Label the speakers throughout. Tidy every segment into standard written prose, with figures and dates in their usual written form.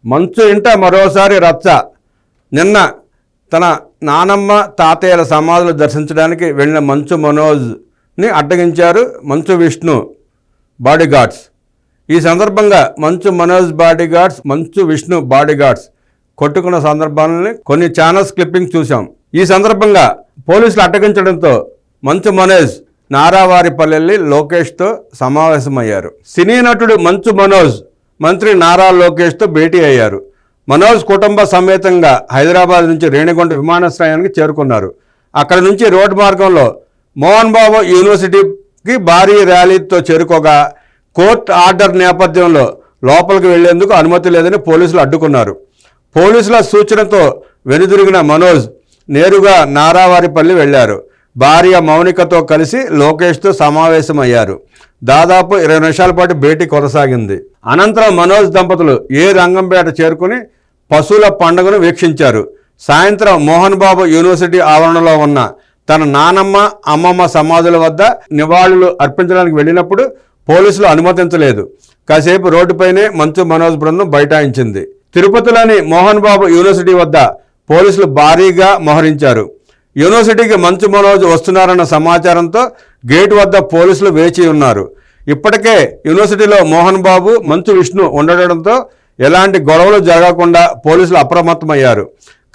Speaker 1: మంచు ఇంట మరోసారి రచ్చ. నిన్న తన నానమ్మ తాతయ్యల సమాధులు దర్శించడానికి వెళ్ళిన మంచు మనోజ్ని అడ్డగించారు మంచు విష్ణు బాడీగార్డ్స్. ఈ సందర్భంగా మంచు మనోజ్ బాడీగార్డ్స్, మంచు విష్ణు బాడీగార్డ్స్ కొట్టుకున్న సందర్భాలని కొన్ని ఛానల్స్ క్లిప్పింగ్ చూసాం. ఈ సందర్భంగా పోలీసులు అడ్డగించడంతో మంచు మనోజ్ నారావారిపల్లెల్లి లోకేష్తో సమావేశమయ్యారు. సినీ నటుడు మంచు మనోజ్ మంత్రి నారా లోకేష్తో భేటీ అయ్యారు. మనోజ్ కుటుంబ సమేతంగా హైదరాబాద్ నుంచి రేణిగుంట విమానాశ్రయానికి చేరుకున్నారు. అక్కడ నుంచి రోడ్డు మార్గంలో మోహన్ బాబు యూనివర్సిటీకి భారీ ర్యాలీతో చేరుకోగా కోర్టు ఆర్డర్ నేపథ్యంలో లోపలికి వెళ్లేందుకు అనుమతి లేదని పోలీసులు అడ్డుకున్నారు. పోలీసుల సూచనతో వెనుదిరిగిన మనోజ్ నేరుగా నారావారిపల్లి వెళ్లారు. భార్య మౌనికతో కలిసి లోకేష్తో సమావేశమయ్యారు. దాదాపు 20 నిమిషాల పాటు భేటీ కొనసాగింది. అనంతరం మనోజ్ దంపతులు రంగంపేట చేరుకుని పశువుల పండుగను వీక్షించారు. సాయంత్రం మోహన్ బాబు యూనివర్సిటీ ఆవరణలో ఉన్న తన నానమ్మ, అమ్మమ్మ సమాధుల వద్ద నివాళులు అర్పించడానికి వెళ్ళినప్పుడు పోలీసులు అనుమతించలేదు. కాసేపు రోడ్డుపైనే మంచు మనోజ్ బృందం బైఠాయించింది. తిరుపతిలోని మోహన్ బాబు యూనివర్సిటీ వద్ద పోలీసులు భారీగా మోహరించారు. యూనివర్సిటీకి మంచు మనోజ్ వస్తున్నారన్న సమాచారంతో గేటు వద్ద పోలీసులు వేచి ఉన్నారు. ఇప్పటికే యూనివర్సిటీలో మోహన్ బాబు, మంచు విష్ణు ఉండడంతో ఎలాంటి గొడవలు జరగకుండా పోలీసులు అప్రమత్తమయ్యారు.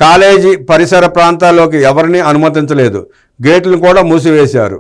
Speaker 1: కాలేజీ పరిసర ప్రాంతాల్లోకి ఎవరిని అనుమతించలేదు. గేట్లను కూడా మూసివేశారు.